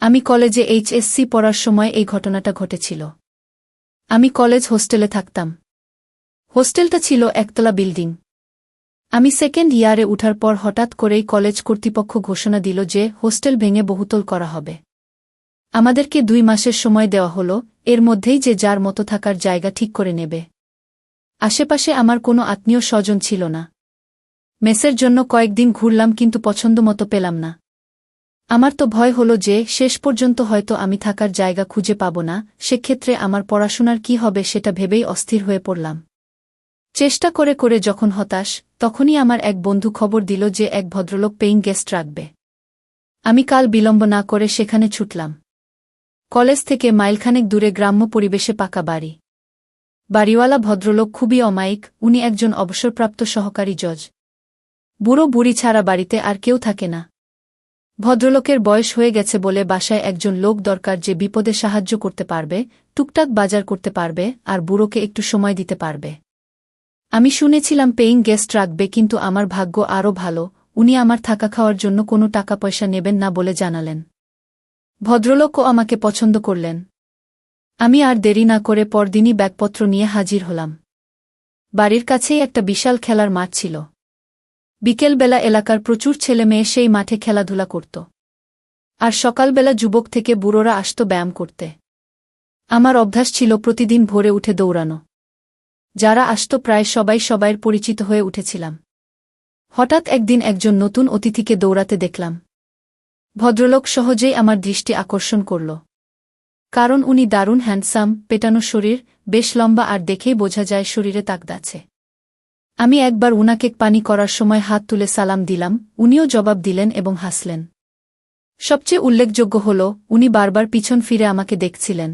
আমি কলেজে এইচএসসি পড়ার সময় এই ঘটনাটা ঘটেছিল। আমি কলেজ হোস্টেলে থাকতাম। হোস্টেলটা ছিল একতলা বিল্ডিং। আমি সেকেন্ড ইয়ারে উঠার পর হঠাৎ করেই কলেজ কর্তৃপক্ষ ঘোষণা দিল যে হোস্টেল ভেঙে বহুতল করা হবে। আমাদেরকে 2 মাসের সময় দেওয়া হলো, এর মধ্যেই যে যার মতো থাকার জায়গা ঠিক করে নেবে। আশেপাশে আমার কোনো আত্মীয় স্বজন ছিল না। মেসের জন্য কয়েকদিন ঘুরলাম কিন্তু পছন্দ মতো পেলাম না। আমার তো ভয় হলো যে শেষ পর্যন্ত হয়তো আমি থাকার জায়গা খুঁজে পাব না, সেক্ষেত্রে আমার পড়াশোনার কি হবে সেটা ভেবেই অস্থির হয়ে পড়লাম। চেষ্টা করে করে যখন হতাশ, তখনই আমার এক বন্ধু খবর দিল যে এক ভদ্রলোক পেইং গেস্ট রাখবে। আমি কাল বিলম্ব না করে সেখানে ছুটলাম। কলেজ থেকে মাইলখানেক দূরে গ্রাম্য পরিবেশে পাকা বাড়ি। বাড়িওয়ালা ভদ্রলোক খুবই অমায়িক, উনি একজন অবসরপ্রাপ্ত সহকারী জজ। বুড়ো বুড়ি ছাড়া বাড়িতে আর কেউ থাকে না। ভদ্রলোকের বয়স হয়ে গেছে বলে বাসায় একজন লোক দরকার যে বিপদে সাহায্য করতে পারবে, টুকটাক বাজার করতে পারবে আর বুড়োকে একটু সময় দিতে পারবে। আমি শুনেছিলাম পেইং গেস্ট রাখবে, কিন্তু আমার ভাগ্য আরও ভালো, উনি আমার থাকা খাওয়ার জন্য কোনো টাকা পয়সা নেবেন না বলে জানালেন। ভদ্রলোকও আমাকে পছন্দ করলেন। আমি আর দেরি না করে পরদিনই ব্যাগপত্র নিয়ে হাজির হলাম। বাড়ির কাছেই একটা বিশাল খেলার মাঠ ছিল। বিকেলবেলা এলাকার প্রচুর ছেলে মেয়ে সেই মাঠে খেলাধুলা করত। আর সকালবেলা যুবক থেকে বুড়োরা আসত ব্যায়াম করতে। আমার অভ্যাস ছিল প্রতিদিন ভোরে উঠে দৌড়ানো। যারা আসত প্রায় সবাই সবাইয়ের পরিচিত হয়ে উঠেছিলাম। হঠাৎ একদিন একজন নতুন অতিথিকে দৌড়াতে দেখলাম। ভদ্রলোক সহজেই আমার দৃষ্টি আকর্ষণ করল। কারণ উনি দারুণ হ্যান্ডসাম, পেটানো শরীর, বেশ লম্বা আর দেখেই বোঝা যায় শরীরে তাকত আছে। আমি একবার উনাকে পানি করার সময় হাত তুলে সালাম দিলাম, উনিও জবাব দিলেন এবং হাসলেন। সবচেয়ে উল্লেখযোগ্য হল উনি বারবার পিছন ফিরে আমাকে দেখছিলেন।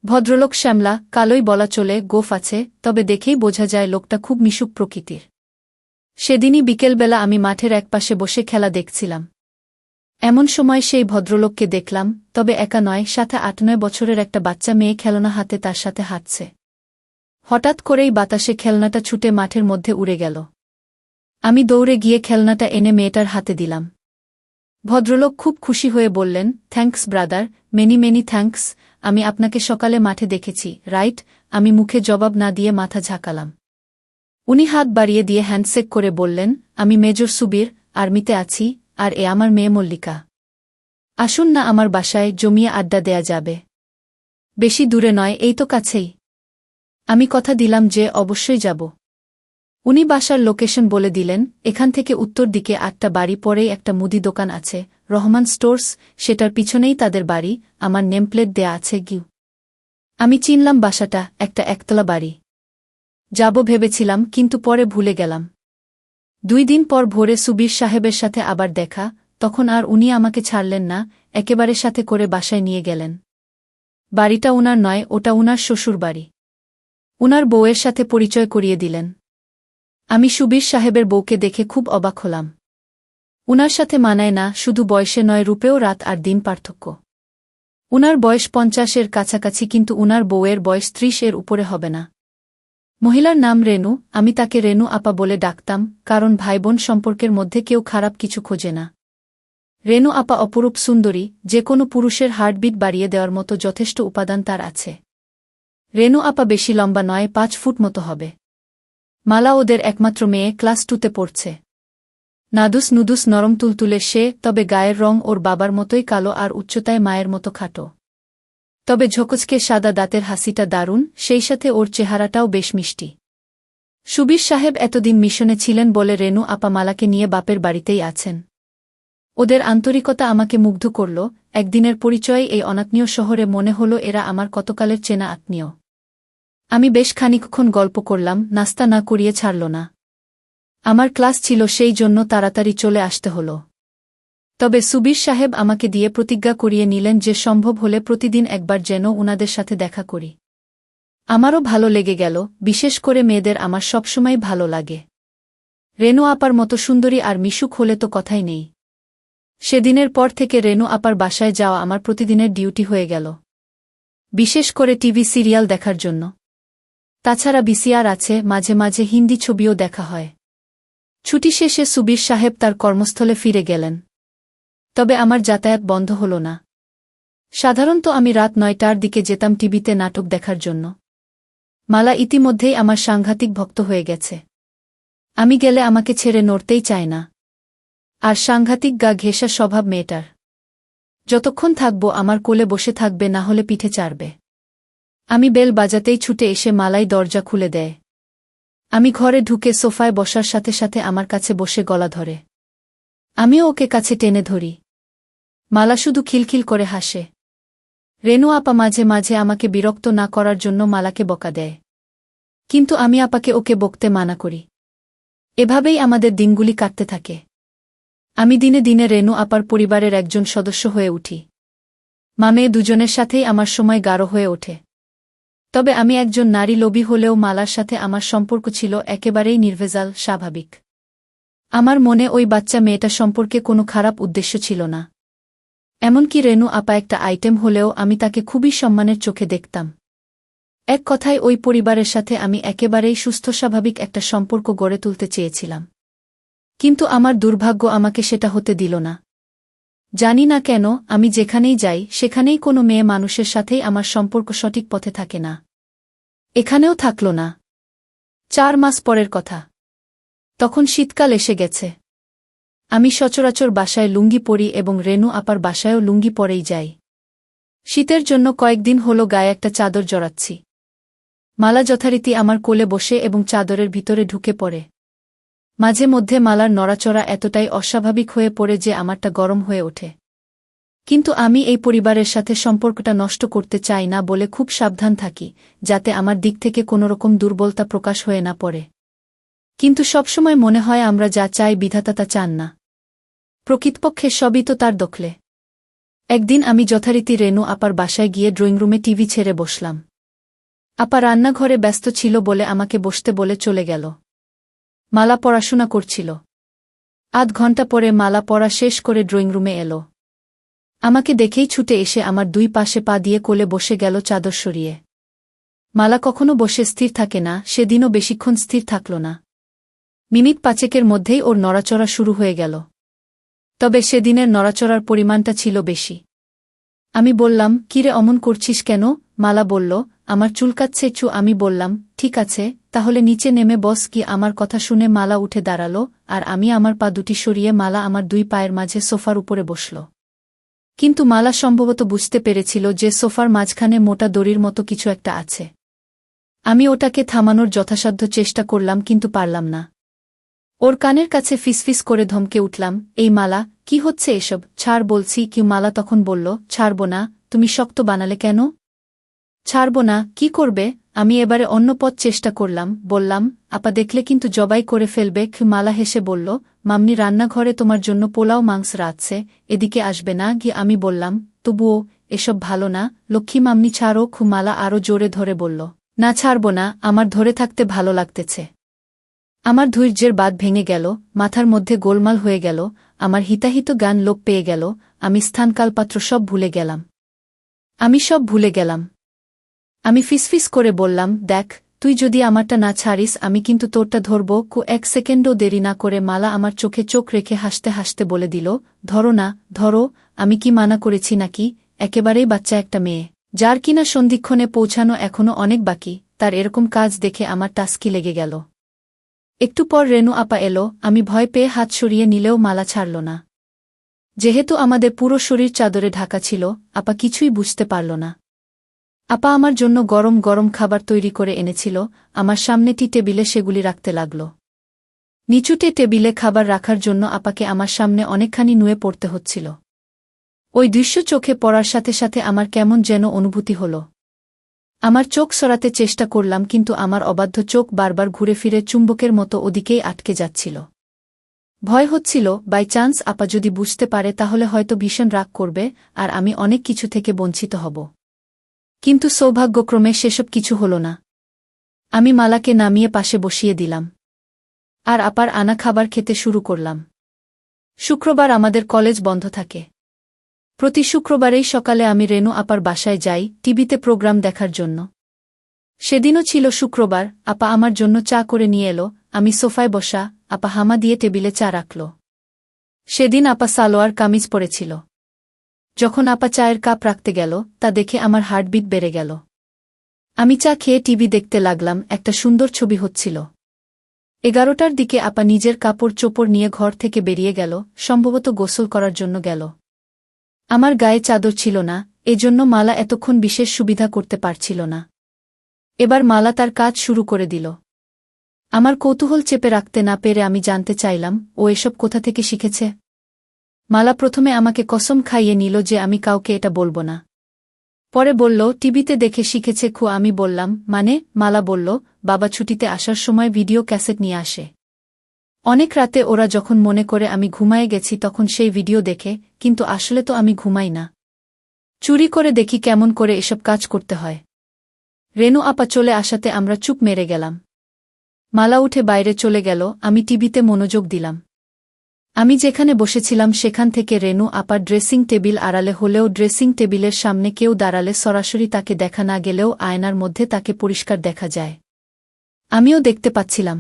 ভদ্রলোক শ্যামলা, কালোই বলা চলে, গোঁফ আছে, তবে দেখেই বোঝা যায় লোকটা খুব মিশুক প্রকৃতির। সেদিনই বিকেলবেলা আমি মাঠের একপাশে বসে খেলা দেখছিলাম। এমন সময় সেই ভদ্রলোককে দেখলাম, তবে একা নয়, সাথে 8-9 বছরের একটা বাচ্চা মেয়ে খেলনা হাতে তার সাথে হাঁটছে। হঠাৎ করেই বাতাসে খেলনাটা ছুটে মাঠের মধ্যে উড়ে গেল। আমি দৌড়ে গিয়ে খেলনাটা এনে মেয়েটার হাতে দিলাম। ভদ্রলোক খুব খুশি হয়ে বললেন, thanks brother, many many thanks, আমি আপনাকে সকালে মাঠে দেখেছি, রাইট? আমি মুখে জবাব না দিয়ে মাথা ঝাঁকালাম। উনি হাত বাড়িয়ে দিয়ে হ্যান্ডশেক করে বললেন, আমি মেজর সুবীর, আর্মিতে আছি, আর এ আমার মেয়ে মল্লিকা। আসুন না আমার বাসায়, জমিয়ে আড্ডা দেয়া যাবে। বেশি দূরে নয়, এই তো কাছেই। আমি কথা দিলাম যে অবশ্যই যাব। উনি বাসার লোকেশন বলে দিলেন, এখান থেকে উত্তর দিকে 8টা বাড়ি পরেই একটা মুদি দোকান আছে, রহমান স্টোর্স, সেটার পিছনেই তাদের বাড়ি, আমার নেমপ্লেট দেয়া আছে গিউ। আমি চিনলাম বাসাটা, একটা একতলা বাড়ি। যাব ভেবেছিলাম, কিন্তু পরে ভুলে গেলাম। 2 দিন পর ভোরে সুবীর সাহেবের সাথে আবার দেখা, তখন আর উনি আমাকে ছাড়লেন না, একেবারে সাথে করে বাসায় নিয়ে গেলেন। বাড়িটা উনার নয়, ওটা উনার শ্বশুর বাড়ি। উনার বউয়ের সাথে পরিচয় করিয়ে দিলেন। আমি সুবীর সাহেবের বউকে দেখে খুব অবাক হলাম। উনার সাথে মানায় না, শুধু বয়সে নয়, রূপেও রাত আর দিন পার্থক্য। উনার বয়স 50-এর কাছাকাছি, কিন্তু উনার বউয়ের বয়স 30-এর উপরে হবে না। মহিলার নাম রেনু, আমি তাকে রেনু আপা বলে ডাকতাম, কারণ ভাইবোন সম্পর্কের মধ্যে কেউ খারাপ কিছু খোঁজে না। রেনু আপা অপরূপ সুন্দরী, যে কোনো পুরুষের হার্টবিট বাড়িয়ে দেওয়ার মতো যথেষ্ট উপাদান তার আছে। রেনু আপা বেশি লম্বা নয়, 5 ফুট মতো হবে। মালা ওদের একমাত্র মেয়ে, ক্লাস 2তে পড়ছে। নাদুস নুদুস নরম তুলতুলে সে, তবে গায়ের রং ওর বাবার মতোই কালো আর উচ্চতায় মায়ের মতো খাটো। তবে ঝকঝকে সাদা দাঁতের হাসিটা দারুণ, সেই সাথে ওর চেহারাটাও বেশ মিষ্টি। সুবীর সাহেব এতদিন মিশনে ছিলেন বলে রেনু আপা মালাকে নিয়ে বাপের বাড়িতেই আছেন। ওদের আন্তরিকতা আমাকে মুগ্ধ করল। একদিনের পরিচয়ে এই অনাত্মীয় শহরে মনে হল এরা আমার কতকালের চেনা আত্মীয়। আমি বেশ খানিকক্ষণ গল্প করলাম, নাস্তা না করিয়ে ছাড়ল না। আমার ক্লাস ছিল, সেই জন্য তাড়াতাড়ি চলে আসতে হল। তবে সুবীর সাহেব আমাকে দিয়ে প্রতিজ্ঞা করিয়ে নিলেন যে সম্ভব হলে প্রতিদিন একবার যেন উনাদের সাথে দেখা করি। আমারও ভালো লেগে গেল, বিশেষ করে মেয়েদের আমার সবসময় ভালো লাগে। রেনু আপার মতো সুন্দরী আর মিশুক হলে তো কথাই নেই। সেদিনের পর থেকে রেনু আপার বাসায় যাওয়া আমার প্রতিদিনের ডিউটি হয়ে গেল, বিশেষ করে টিভি সিরিয়াল দেখার জন্য। তাছাড়া ভিসিআর আছে, মাঝে মাঝে হিন্দি ছবিও দেখা হয়। ছুটি শেষে সুবীর সাহেব তার কর্মস্থলে ফিরে গেলেন। তবে আমার যাতায়াত বন্ধ হল না। সাধারণত আমি রাত ৯টার দিকে যেতাম টিভিতে নাটক দেখার জন্য। মালা ইতিমধ্যেই আমার সাংঘাতিক ভক্ত হয়ে গেছে। আমি গেলে আমাকে ছেড়ে নড়তেই চায় না। আর সাংঘাতিক গা ঘেঁষা স্বভাব মেয়েটার। যতক্ষণ থাকব আমার কোলে বসে থাকবে, না হলে পিঠে চাড়বে। আমি বেল বাজাতেই ছুটে এসে মালাই দরজা খুলে দেয়। আমি ঘরে ঢুকে সোফায় বসার সাথে সাথে আমার কাছে বসে গলা ধরে। আমিও ওকে কাছে টেনে ধরি। মালা শুধু খিলখিল করে হাসে। রেনু আপা মাঝে মাঝে আমাকে বিরক্ত না করার জন্য মালাকে বকা দেয়। কিন্তু আমি আপাকে ওকে বকতে মানা করি। এভাবেই আমাদের দিনগুলি কাটতে থাকে। আমি দিনে দিনে রেনু আপার পরিবারের একজন সদস্য হয়ে উঠি। মেয়ে দুজনের সাথেই আমার সময় গাঢ় হয়ে ওঠে। তবে আমি একজন নারী লোভী হলেও মালার সাথে আমার সম্পর্ক ছিল একেবারেই নির্ভেজাল, স্বাভাবিক। আমার মনে ওই বাচ্চা মেয়েটা সম্পর্কে কোনো খারাপ উদ্দেশ্য ছিল না। এমনকি রেনু আপা একটা আইটেম হলেও আমি তাকে খুবই সম্মানের চোখে দেখতাম। এক কথায় ওই পরিবারের সাথে আমি একেবারেই সুস্থ স্বাভাবিক একটা সম্পর্ক গড়ে তুলতে চেয়েছিলাম। কিন্তু আমার দুর্ভাগ্য আমাকে সেটা হতে দিল না। জানি না কেন, আমি যেখানেই যাই সেখানেই কোনো মেয়ে মানুষের সাথেই আমার সম্পর্ক সঠিক পথে থাকে না। এখানেও থাকল না। ৪ মাস পরের কথা। তখন শীতকাল এসে গেছে। আমি সচরাচর বাসায় লুঙ্গি পরি এবং রেনু আপার বাসায়ও লুঙ্গি পরেই যাই। শীতের জন্য কয়েকদিন হলো গায়ে একটা চাদর জড়াচ্ছি। মালা যথারীতি আমার কোলে বসে এবং চাদরের ভিতরে ঢুকে পড়ে। মাঝে মধ্যে মালার নড়াচড়া এতটাই অস্বাভাবিক হয়ে পড়ে যে আমারটা গরম হয়ে ওঠে। কিন্তু আমি এই পরিবারের সাথে সম্পর্কটা নষ্ট করতে চাই না বলে খুব সাবধান থাকি, যাতে আমার দিক থেকে কোনোরকম দুর্বলতা প্রকাশ হয়ে না পড়ে। কিন্তু সবসময় মনে হয় আমরা যা চাই বিধাতা তা চান না। প্রকৃতপক্ষে সবই তো তার দখলে। একদিন আমি যথারীতি রেনু আপার বাসায় গিয়ে ড্রয়িংরুমে টিভি ছেড়ে বসলাম। আপা রান্নাঘরে ব্যস্ত ছিল বলে আমাকে বসতে বলে চলে গেল। মালা পড়াশোনা করছিল। আধ ঘন্টা পরে মালা পড়া শেষ করে ড্রয়িংরুমে এলো। আমাকে দেখেই ছুটে এসে আমার ২ পাশে পা দিয়ে কোলে বসে গেল চাদর সরিয়ে। মালা কখনো বসে স্থির থাকে না, সেদিনও বেশিক্ষণ স্থির থাকল না। মিনিট ৫-এর মধ্যেই ওর নড়াচড়া শুরু হয়ে গেল। তবে সেদিনের নড়াচড়ার পরিমাণটা ছিল বেশি। আমি বললাম, কিরে অমন করছিস কেন? মালা বলল, আমার চুলকাচ্ছে চু। আমি বললাম, ঠিক আছে, তাহলে নিচে নেমে বস। কি আমার কথা শুনে মালা উঠে দাঁড়ালো, আর আমি আমার পা দুটি সরিয়ে মালা আমার ২ পায়ের মাঝে সোফার উপরে বসল। কিন্তু মালা সম্ভবত বুঝতে পেরেছিল যে সোফার মাঝখানে মোটা দড়ির মতো কিছু একটা আছে। আমি ওটাকে থামানোর যথাসাধ্য চেষ্টা করলাম, কিন্তু পারলাম না। ওর কানের কাছে ফিসফিস করে ধমকে উঠলাম, এই মালা, কি হচ্ছে এসব? ছাড় বলছি। কি? মালা তখন বলল, ছাড়ব না। তুমি শক্ত বানালে কেন? ছাড়ব না, কি করবে? আমি এবারে অন্য পথ চেষ্টা করলাম। বললাম, আপা দেখলে কিন্তু জবাই করে ফেলবে। মালা হেসে বলল, মাম্নি রান্নাঘরে তোমার জন্য পোলাও মাংস রাঁধছে, এদিকে আসবে না? গিয়ে আমি বললাম, তবুও এসব ভালো না লক্ষ্মী মাম্নি, ছাড়ো। মালা আরও জোরে ধরে বলল, না ছাড়ব না, আমার ধরে থাকতে ভালো লাগতেছে। আমার ধৈর্যের বাঁধ ভেঙে গেল, মাথার মধ্যে গোলমাল হয়ে গেল, আমার হিতাহিত গান লোপ পেয়ে গেল। আমি স্থানকালপাত্র সব ভুলে গেলাম। সব ভুলে গেলাম। আমি ফিসফিস করে বললাম, দেখ, তুই যদি আমারটা না ছাড়িস আমি কিন্তু তোরটা ধরব। ১ সেকেন্ডও দেরি না করে মালা আমার চোখে চোখ রেখে হাসতে হাসতে বলে দিল, ধরো না, ধরো। আমি কি মানা করেছি নাকি? একেবারেই বাচ্চা একটা মেয়ে, যার কিনা সন্ধিক্ষণে পৌঁছানো এখনো অনেক বাকি, তার এরকম কাজ দেখে আমার টাস্কি লেগে গেল। একটু পর রেনু আপা এলো। আমি ভয় পেয়ে হাত সরিয়ে নিলেও মালা ছাড়ল না। যেহেতু আমাদের পুরো শরীর চাদরে ঢাকা ছিল, আপা কিছুই বুঝতে পারল না। আপা আমার জন্য গরম গরম খাবার তৈরি করে এনেছিল। আমার সামনে টেবিলে সেগুলি রাখতে লাগল। নিচুটে টেবিলে খাবার রাখার জন্য আপাকে আমার সামনে অনেকখানি নুয়ে পড়তে হচ্ছিল। ওই দৃশ্য চোখে পড়ার সাথে সাথে আমার কেমন যেন অনুভূতি হল। আমার চোখ সরাতে চেষ্টা করলাম, কিন্তু আমার অবাধ্য চোখ বারবার ঘুরে ফিরে চুম্বকের মতো ওদিকেই আটকে যাচ্ছিল। ভয় হচ্ছিল, বাই চান্স আপা যদি বুঝতে পারে তাহলে হয়তো ভীষণ রাগ করবে, আর আমি অনেক কিছু থেকে বঞ্চিত হব। কিন্তু সৌভাগ্যক্রমে সেসব কিছু হল না। আমি মালাকে নামিয়ে পাশে বসিয়ে দিলাম। আর আপার আনা খাবার খেতে শুরু করলাম। শুক্রবার আমাদের কলেজ বন্ধ থাকে। প্রতি শুক্রবারেই সকালে আমি রেনু আপার বাসায় যাই টিভিতে প্রোগ্রাম দেখার জন্য। সেদিনও ছিল শুক্রবার। আপা আমার জন্য চা করে নিয়ে এলো। আমি সোফায় বসা, আপা হামা দিয়ে টেবিলে চা রাখল। সেদিন আপা সালোয়ার কামিজ পরেছিল। যখন আপা চায়ের কাপ রাখতে গেল তা দেখে আমার হার্টবিট বেড়ে গেল। আমি চা খেয়ে টিভি দেখতে লাগলাম, একটা সুন্দর ছবি হচ্ছিল। 11টার দিকে আপা নিজের কাপড় চোপড় নিয়ে ঘর থেকে বেরিয়ে গেল, সম্ভবত গোসল করার জন্য গেল। আমার গায়ে চাদর ছিল না, এজন্য মালা এতক্ষণ বিশেষ সুবিধা করতে পারছিল না। এবার মালা তার কাজ শুরু করে দিল। আমার কৌতূহল চেপে রাখতে না পেরে আমি জানতে চাইলাম, ও এসব কোথা থেকে শিখেছে। মালা প্রথমে আমাকে কসম খাইয়ে নিল যে আমি কাউকে এটা বলবো না। পরে বলল টিভিতে দেখে শিখেছে। আমি বললাম, মানে? মালা বলল, বাবা ছুটিতে আসার সময় ভিডিও ক্যাসেট নিয়ে আসে। অনেক রাতে ওরা যখন মনে করে আমি ঘুমায়ে গেছি তখন সেই ভিডিও দেখে, কিন্তু আসলে তো আমি ঘুমাই না। চুরি করে দেখি কেমন করে এসব কাজ করতে হয়। রেনু আপা চলে আসাতে আমরা চুপ মেরে গেলাম। মালা উঠে বাইরে চলে গেল, আমি টিভিতে মনোযোগ দিলাম। আমি যেখানে বসেছিলাম সেখান থেকে রেনু আপার ড্রেসিং টেবিল আড়ালে হলেও ড্রেসিং টেবিলের সামনে কেউ দাঁড়ালে সরাসরি তাকে দেখা না গেলেও আয়নার মধ্যে তাকে পরিষ্কার দেখা যায়। আমিও দেখতে পাচ্ছিলাম।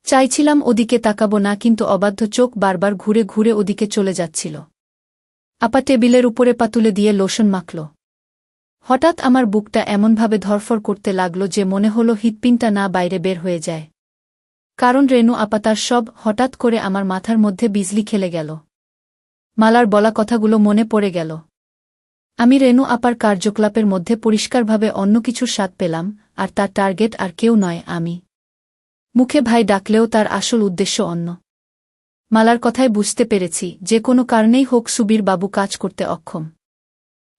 চাইছিলাম ওদিকে তাকাবো না, কিন্তু অবাধ্য চোখ বারবার ঘুরে ঘুরে ওদিকে চলে যাচ্ছিল। আপা টেবিলের উপরে পা তুলে দিয়ে লোশন মাখল। হঠাৎ আমার বুকটা এমনভাবে ধরফর করতে লাগল যে মনে হলো হৃৎপিণ্ডটা না বাইরে বের হয়ে যায়। কারণ রেনু আপা তার সব হঠাৎ করে আমার মাথার মধ্যে বিজলি খেলে গেল। মালার বলা কথাগুলো মনে পড়ে গেল। আমি রেনু আপার কার্যকলাপের মধ্যে পরিষ্কারভাবে অন্য কিছুর স্বাদ পেলাম, আর তার টার্গেট আর কেউ নয়, আমি। মুখে ভাই ডাকলেও তার আসল উদ্দেশ্য অন্য। মালার কথায় বুঝতে পেরেছি যে কোনো কারণেই হোক সুবীর বাবু কাজ করতে অক্ষম।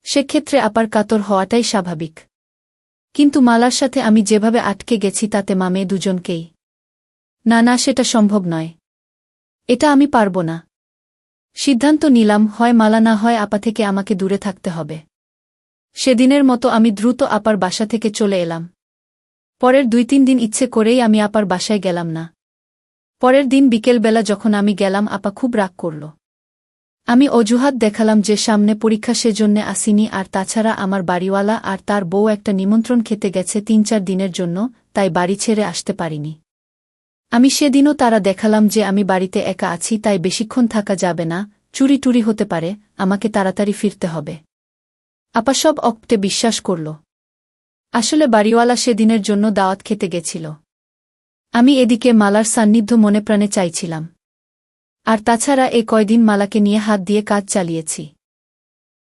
সেক্ষেত্রে আপার কাতর হওয়াটাই স্বাভাবিক। কিন্তু মালার সাথে আমি যেভাবে আটকে গেছি তাতে মামে দুজনকেই। না না, সেটা সম্ভব নয়। এটা আমি পারব না। সিদ্ধান্ত নিলাম, হয় মালা না হয় আপা থেকে আমাকে দূরে থাকতে হবে। সেদিনের মতো আমি দ্রুত আপার বাসা থেকে চলে এলাম। পরের 2-3 দিন ইচ্ছে করেই আমি আপার বাসায় গেলাম না। পরের দিন বিকেলবেলা যখন আমি গেলাম আপা খুব রাগ করল। আমি অজুহাত দেখালাম যে সামনে পরীক্ষা, সেজন্যে আসিনি, আর তাছাড়া আমার বাড়িওয়ালা আর তার বউ একটা নিমন্ত্রণ খেতে গেছে 3-4 দিনের জন্য, তাই বাড়ি ছেড়ে আসতে পারিনি। আমি সেদিনও তারা দেখালাম যে আমি বাড়িতে একা আছি, তাই বেশিক্ষণ থাকা যাবে না, চুরি টুরি হতে পারে, আমাকে তাড়াতাড়ি ফিরতে হবে। আপা সব অকটে বিশ্বাস করল। আসলে বাড়িওয়ালা সেদিনের জন্য দাওয়াত খেতে গেছিল। আমি এদিকে মালার সান্নিধ্য মনে প্রাণে চাইছিলাম। আর তাছাড়া এ কয়দিন মালাকে নিয়ে হাত দিয়ে কাজ চালিয়েছি।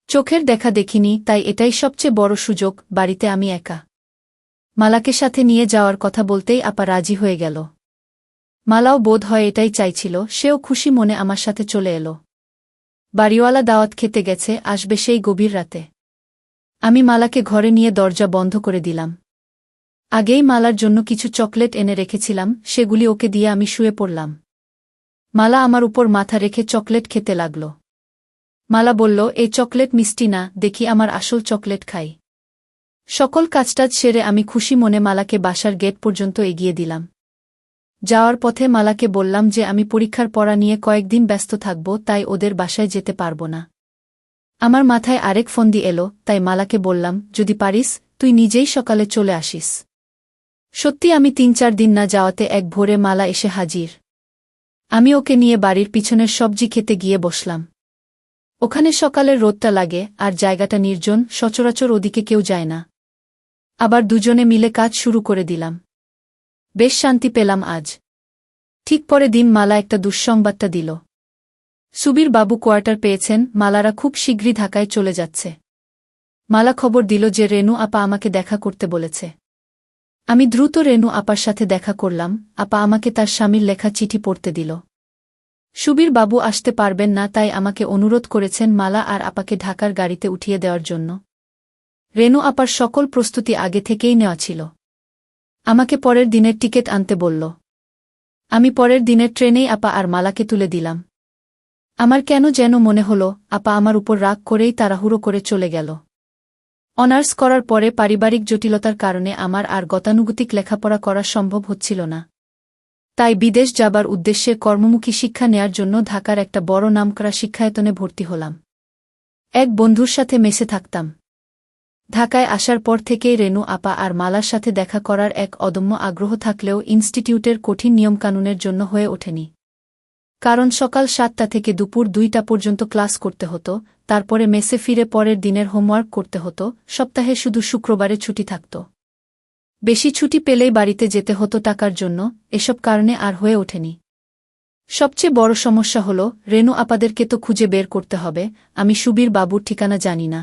চোখের দেখা দেখিনি, তাই এটাই সবচেয়ে বড় সুযোগ, বাড়িতে আমি একা। মালাকে সাথে নিয়ে যাওয়ার কথা বলতেই আপা রাজি হয়ে গেল। মালাও বোধ হয় এটাই চাইছিল, সেও খুশি মনে আমার সাথে চলে এলো। বাড়িওয়ালা দাওয়াত খেতে গেছে, আসবে সেই গভীর রাতে। আমি মালাকে ঘরে নিয়ে দরজা বন্ধ করে দিলাম। আগেই মালার জন্য কিছু চকলেট এনে রেখেছিলাম, সেগুলি ওকে দিয়ে আমি শুয়ে পড়লাম। মালা আমার উপর মাথা রেখে চকলেট খেতে লাগল। মালা বলল, এই চকলেট মিষ্টি না, দেখি আমার আসল চকলেট খাই। সকল কাজটাজ সেরে আমি খুশি মনে মালাকে বাসার গেট পর্যন্ত এগিয়ে দিলাম। যাওয়ার পথে মালাকে বললাম যে আমি পরীক্ষার পড়া নিয়ে কয়েকদিন ব্যস্ত থাকব, তাই ওদের বাসায় যেতে পারব না। আমার মাথায় আরেক ফন্দি এলো, তাই মালাকে বললাম, যদি পারিস তুই নিজেই সকালে চলে আসিস। সত্যি আমি 3-4 দিন না যাওয়াতে এক ভোরে মালা এসে হাজির। আমি ওকে নিয়ে বাড়ির পিছনের সবজি খেতে গিয়ে বসলাম। ওখানে সকালের রোদটা লাগে, আর জায়গাটা নির্জন, সচরাচর ওদিকে কেউ যায় না। আবার দুজনে মিলে কাজ শুরু করে দিলাম। বেশ শান্তি পেলাম আজ। ঠিক পরে দিন মালা একটা দুঃসংবাদটা দিল। সুবীর বাবু কোয়ার্টার পেয়েছেন, মালারা খুব শীঘ্রই ঢাকায় চলে যাচ্ছে। মালা খবর দিল যে রেনু আপা আমাকে দেখা করতে বলেছে। আমি দ্রুত রেনু আপার সাথে দেখা করলাম। আপা আমাকে তার স্বামীর লেখা চিঠি পড়তে দিল। সুবীর বাবু আসতে পারবেন না, তাই আমাকে অনুরোধ করেছেন মালা আর আপাকে ঢাকার গাড়িতে উঠিয়ে দেওয়ার জন্য। রেনু আপার সকল প্রস্তুতি আগে থেকেই নেওয়া ছিল। আমাকে পরের দিনের টিকিট আনতে বলল। আমি পরের দিনের ট্রেনেই আপা আর মালাকে তুলে দিলাম। আমার কেন যেন মনে হলো আপা আমার উপর রাগ করেই তাড়াহুড়ো করে চলে গেল। অনার্স করার পরে পারিবারিক জটিলতার কারণে আমার আর গতানুগতিক লেখাপড়া করা সম্ভব হচ্ছিল না। তাই বিদেশ যাবার উদ্দেশ্যে কর্মমুখী শিক্ষা নেয়ার জন্য ঢাকার একটা বড় নামকরা শিক্ষায়তনে ভর্তি হলাম। এক বন্ধুর সাথে মেসে থাকতাম। ঢাকায় আসার পর থেকেই রেনু আপা আর মালার সাথে দেখা করার এক অদম্য আগ্রহ থাকলেও ইনস্টিটিউটের কঠিন নিয়মকানুনের জন্য হয়ে ওঠেনি। কারণ সকাল 7টা থেকে দুপুর 2টা পর্যন্ত ক্লাস করতে হতো, তারপরে মেসে ফিরে পরের দিনের হোমওয়ার্ক করতে হতো, সপ্তাহে শুধু শুক্রবারে ছুটি থাকত। বেশি ছুটি পেলেই বাড়িতে যেতে হতো টাকার জন্য, এসব কারণে আর হয়ে ওঠেনি। সবচেয়ে বড় সমস্যা হল, রেনু আপাদেরকে তো খুঁজে বের করতে হবে, আমি সুবীর বাবুর ঠিকানা জানি না।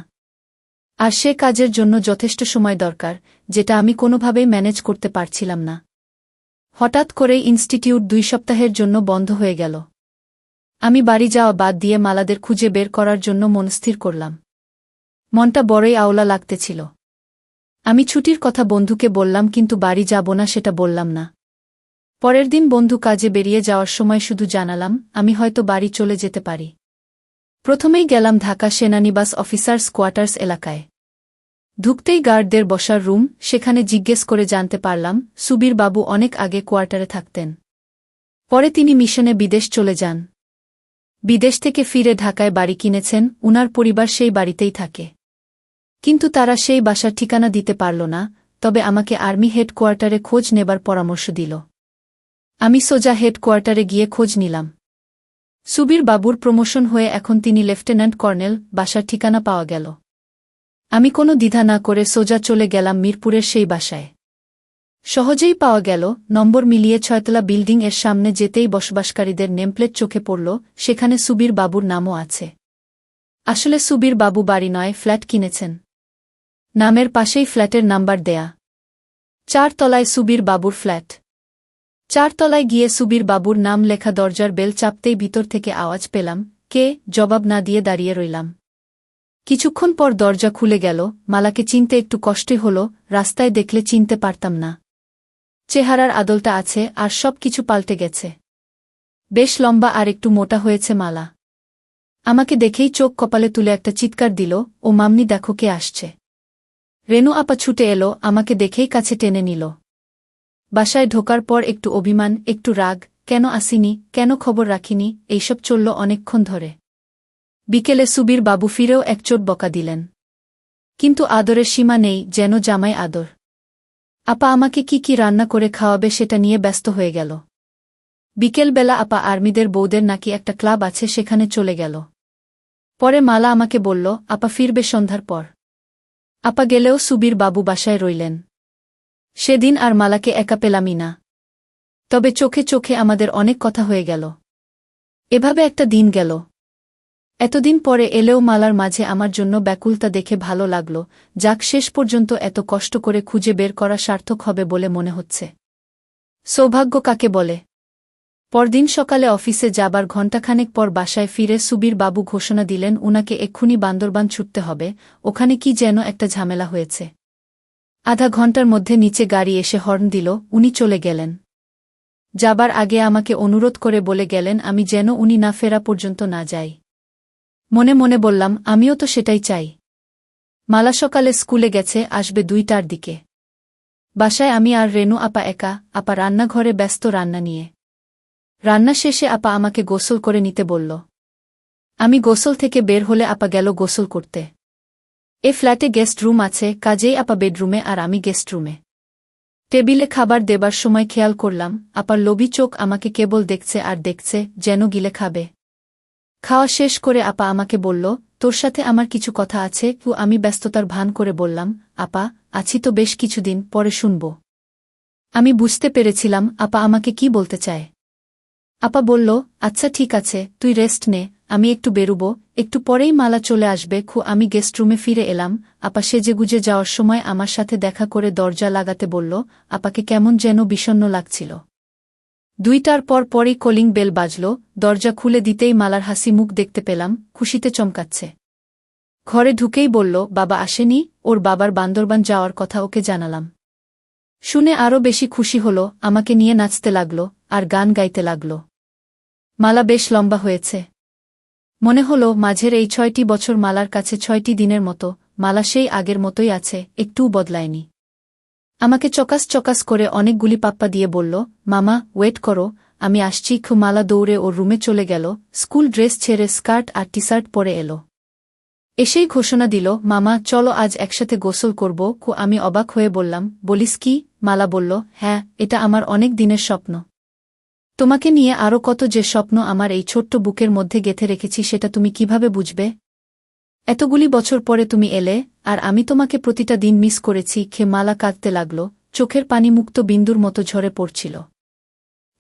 আর সে কাজের জন্য যথেষ্ট সময় দরকার, যেটা আমি কোনোভাবেই ম্যানেজ করতে পারছিলাম না। হঠাৎ করেই ইনস্টিটিউট 2 সপ্তাহের জন্য বন্ধ হয়ে গেল। আমি বাড়ি যাওয়া বাদ দিয়ে মালাদের খুঁজে বের করার জন্য মনস্থির করলাম। মনটা বড়ই আওলা লাগতেছিল। আমি ছুটির কথা বন্ধুকে বললাম, কিন্তু বাড়ি যাব না সেটা বললাম না। পরের দিন বন্ধু কাজে বেরিয়ে যাওয়ার সময় শুধু জানালাম, আমি হয়তো বাড়ি চলে যেতে পারি। প্রথমেই গেলাম ঢাকা সেনানিবাস অফিসার্স কোয়ার্টার্স এলাকায়। ঢুকতেই গার্ডদের বসার রুম, সেখানে জিজ্ঞেস করে জানতে পারলাম সুবীর বাবু অনেক আগে কোয়ার্টারে থাকতেন। পরে তিনি মিশনে বিদেশ চলে যান। বিদেশ থেকে ফিরে ঢাকায় বাড়ি কিনেছেন, উনার পরিবার সেই বাড়িতেই থাকে। কিন্তু তারা সেই বাসার ঠিকানা দিতে পারল না, তবে আমাকে আর্মি হেডকোয়ার্টারে খোঁজ নেবার পরামর্শ দিল। আমি সোজা হেডকোয়ার্টারে গিয়ে খোঁজ নিলাম। সুবীর বাবুর প্রমোশন হয়ে এখন তিনি লেফটেন্যান্ট কর্নেল, বাসার ঠিকানা পাওয়া গেল। আমি কোনো দ্বিধা না করে সোজা চলে গেলাম মিরপুরের সেই বাসায়। সহজেই পাওয়া গেল, নম্বর মিলিয়ে 6তলা বিল্ডিং এর সামনে যেতেই বসবাসকারীদের নেমপ্লেট চোখে পড়ল, সেখানে সুবীর বাবুর নামও আছে। আসলে সুবীর বাবু বাড়ি নয়, ফ্ল্যাট কিনেছেন। নামের পাশেই ফ্ল্যাটের নাম্বার দেয়া। 4 তলায় সুবীর বাবুর ফ্ল্যাট। 4 তলায় গিয়ে সুবীর বাবুর নাম লেখা দরজার বেল চাপতেই ভিতর থেকে আওয়াজ পেলাম, কে? জবাব না দিয়ে দাঁড়িয়ে রইলাম। কিছুক্ষণ পর দরজা খুলে গেল। মালাকে চিনতে একটু কষ্টই হল, রাস্তায় দেখলে চিনতে পারতাম না। চেহারার আদলটা আছে, আর সব কিছু পাল্টে গেছে। বেশ লম্বা আর একটু মোটা হয়েছে মালা। আমাকে দেখেই চোখ কপালে তুলে একটা চিৎকার দিল, ও মামনি, দেখো কে আসছে। রেনু আপা ছুটে এলো, আমাকে দেখেই কাছে টেনে নিল। বাসায় ঢোকার পর একটু অভিমান, একটু রাগ, কেন আসিনি, কেন খবর রাখিনি, এইসব চলল অনেকক্ষণ ধরে। বিকেলে সুবীর বাবু ফিরেও এক চোট বকা দিলেন। কিন্তু আদরের সীমা নেই, যেন জামাই আদর। আপা আমাকে কি কি রান্না করে খাওয়াবে সেটা নিয়ে ব্যস্ত হয়ে গেল। বিকেলবেলা আপা আর্মিদের বউদের নাকি একটা ক্লাব আছে, সেখানে চলে গেল। পরে মালা আমাকে বলল, আপা ফিরবে সন্ধ্যার পর। আপা গেলেও সুবীর বাবু বাসায় রইলেন। সেদিন আর মালাকে একা পেলামই না। তবে চোখে চোখে আমাদের অনেক কথা হয়ে গেল। এভাবে একটা দিন গেল। এতদিন পরে এলেও মালার মাঝে আমার জন্য ব্যাকুলতা দেখে ভালো লাগল, যাক শেষ পর্যন্ত এত কষ্ট করে খুঁজে বের করা সার্থক হবে বলে মনে হচ্ছে। সৌভাগ্য কাকে বলে। পরদিন সকালে অফিসে যাবার ঘণ্টাখানেক পর বাসায় ফিরে সুবীর বাবু ঘোষণা দিলেন উনাকে এক্ষুনি বান্দরবান ছুটতে হবে, ওখানে কি যেন একটা ঝামেলা হয়েছে। আধা ঘণ্টার মধ্যে নিচে গাড়ি এসে হর্ন দিল, উনি চলে গেলেন। যাবার আগে আমাকে অনুরোধ করে বলে গেলেন আমি যেন উনি না ফেরা পর্যন্ত না যাই। মনে মনে বললাম, আমিও তো সেটাই চাই। মালা সকালে স্কুলে গেছে, আসবে 2টার দিকে। বাসায় আমি আর রেনু আপা একা, আপা রান্নাঘরে ব্যস্ত রান্না নিয়ে। রান্না শেষে আপা আমাকে গোসল করে নিতে বলল। আমি গোসল থেকে বের হলে আপা গেল গোসল করতে। এ ফ্ল্যাটে গেস্ট রুম আছে, কাজেই আপা বেডরুমে আর আমি গেস্ট রুমে। টেবিলে খাবার দেবার সময় খেয়াল করলাম, আপার লোভী চোখ আমাকে কেবল দেখছে আর দেখছে, যেন গিলে খাবে। খাওয়া শেষ করে আপা আমাকে বলল, তোর সাথে আমার কিছু কথা আছে। আমি ব্যস্ততার ভান করে বললাম, আপা, আছি তো বেশ কিছুদিন, পরে শুনব। আমি বুঝতে পেরেছিলাম আপা আমাকে কি বলতে চায়। আপা বলল, আচ্ছা ঠিক আছে, তুই রেস্ট নে, আমি একটু বেরুব, একটু পরেই মালা চলে আসবে। আমি গেস্ট রুমে ফিরে এলাম। আপা সেজেগুজে যাওয়ার সময় আমার সাথে দেখা করে দরজা লাগাতে বলল, আপাকে কেমন যেন বিষণ্ণ লাগছিল। 2টার পরই কলিং বেল বাজল, দরজা খুলে দিতেই মালার হাসি মুখ দেখতে পেলাম, খুশিতে চমকাচ্ছে। ঘরে ঢুকেই বলল, বাবা আসেনি, ওর বাবার বান্দরবান যাওয়ার কথা ওকে জানালাম। শুনে আরও বেশি খুশি হল, আমাকে নিয়ে নাচতে লাগল, আর গান গাইতে লাগল। মালা বেশ লম্বা হয়েছে। মনে হল মাঝের এই 6টি বছর মালার কাছে 6টি দিনের মতো। মালা সেই আগের মতোই আছে, একটুও বদলায়নি। আমাকে চকাস চকাস করে অনেকগুলি পাপ্পা দিয়ে বলল, মামা ওয়েট করো, আমি আসছি। মালা দৌড়ে ওর রুমে চলে গেল, স্কুল ড্রেস ছেড়ে স্কার্ট আর টি-শার্ট পরে এলো। এসেই ঘোষণা দিল, মামা চলো আজ একসাথে গোসল করব। আমি অবাক হয়ে বললাম, বলিস কি? মালা বলল, হ্যাঁ, এটা আমার অনেক দিনের স্বপ্ন। তোমাকে নিয়ে আরও কত যে স্বপ্ন আমার এই ছোট্ট বুকের মধ্যে গেঁথে রেখেছি সেটা তুমি কিভাবে বুঝবে? এতগুলি বছর পরে তুমি এলে, আর আমি তোমাকে প্রতিটা দিন মিস করেছি। মালা কাঁদতে লাগল, চোখের পানি মুক্ত বিন্দুর মতো ঝরে পড়ছিল।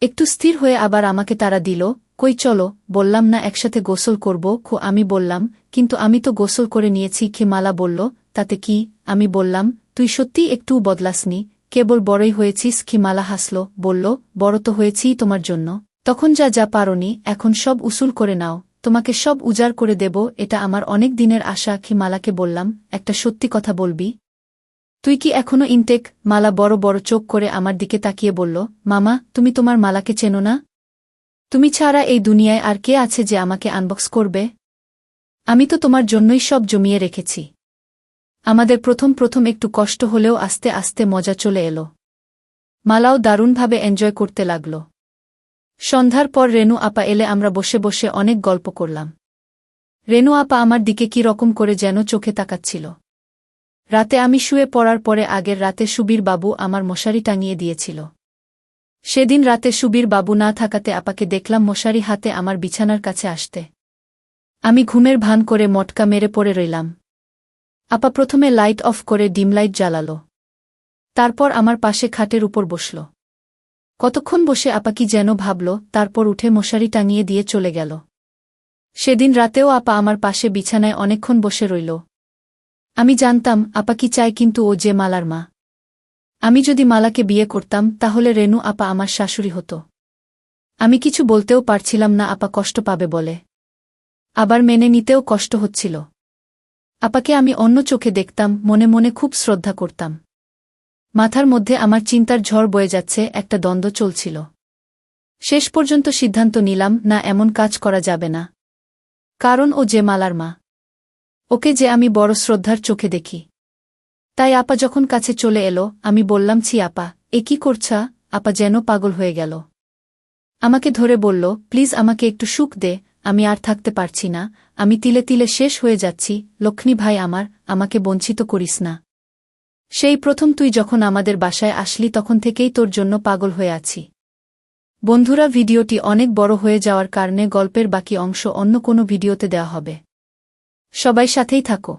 একটু স্থির হয়ে আবার আমাকে তাড়া দিল, কই চলো, বললাম না একসাথে গোসল করব। আমি বললাম, কিন্তু আমি তো গোসল করে নিয়েছি। মালা বলল, তাতে কি? আমি বললাম, তুই সত্যিই একটুও বদলাসনি, কেবল বড়ই হয়েছিস। মালা হাসল, বলল, বড় তো হয়েছিই তোমার জন্য। তখন যা যা পারোনি, এখন সব উসুল করে নাও, তোমাকে সব উজাড় করে দেব, এটা আমার অনেক দিনের আশা। মালাকে বললাম, একটা সত্যি কথা বলবি? তুই কি এখনো ইনটেক? মালা বড় বড় চোখ করে আমার দিকে তাকিয়ে বলল, মামা, তুমি তোমার মালাকে চেনো না? তুমি ছাড়া এই দুনিয়ায় আর কে আছে যে আমাকে আনবক্স করবে? আমি তো তোমার জন্যই সব জমিয়ে রেখেছি। আমাদের প্রথম প্রথম একটু কষ্ট হলেও আস্তে আস্তে মজা চলে এলো। মালাও দারুণভাবে এনজয় করতে লাগল। সন্ধ্যার পর রেনু আপা এলে আমরা বসে বসে অনেক গল্প করলাম। রেনু আপা আমার দিকে কি রকম করে যেন চোখে তাকাচ্ছিল। রাতে আমি শুয়ে পড়ার পরে আগের রাতে সুবীর বাবু আমার মশারি টাঙিয়ে দিয়েছিল। সেদিন রাতে সুবীর বাবু না থাকাতে আপাকে দেখলাম মশারি হাতে আমার বিছানার কাছে আসতে। আমি ঘুমের ভান করে মটকা মেরে পড়ে রইলাম। আপা প্রথমে লাইট অফ করে ডিম লাইট জ্বালাল। তারপর আমার পাশে খাটের উপর বসল। কতক্ষণ বসে আপা কি যেন ভাবল, তারপর উঠে মশারি টাঙিয়ে দিয়ে চলে গেল। সেদিন রাতেও আপা আমার পাশে বিছানায় অনেকক্ষণ বসে রইল। আমি জানতাম আপা কি চায়, কিন্তু ও যে মালার মা। আমি যদি মালাকে বিয়ে করতাম তাহলে রেনু আপা আমার শাশুড়ি হতো। আমি কিছু বলতেও পারছিলাম না আপা কষ্ট পাবে বলে। আবার মেনে নিতেও কষ্ট হচ্ছিল। আপাকে আমি অন্য চোখে দেখতাম, মনে মনে খুব শ্রদ্ধা করতাম। মাথার মধ্যে আমার চিন্তার ঝড় বয়ে যাচ্ছে, একটা দ্বন্দ্ব চলছিল। শেষ পর্যন্ত সিদ্ধান্ত নিলাম, না, এমন কাজ করা যাবে না। কারণ ও যে মালার মা, ওকে যে আমি বড় শ্রদ্ধার চোখে দেখি। তাই আপা যখন কাছে চলে এলো, আমি বললাম, ছি আপা, এ কি করছা? আপা যেন পাগল হয়ে গেল। আমাকে ধরে বলল, প্লিজ আমাকে একটু সুখ দে, আমি আর থাকতে পারছি না, আমি তিলে তিলে শেষ হয়ে যাচ্ছি। লক্ষ্মী ভাই আমার, আমাকে বঞ্চিত করিস না। সেই প্রথম তুই যখন আমাদের বাসায় আসলি তখন থেকেই তোর জন্য পাগল হয়ে আছি। বন্ধুরা, ভিডিওটি অনেক বড় হয়ে যাওয়ার কারণে গল্পের বাকি অংশ অন্য কোনো ভিডিওতে দেওয়া হবে। সবাই সাথেই থাকো।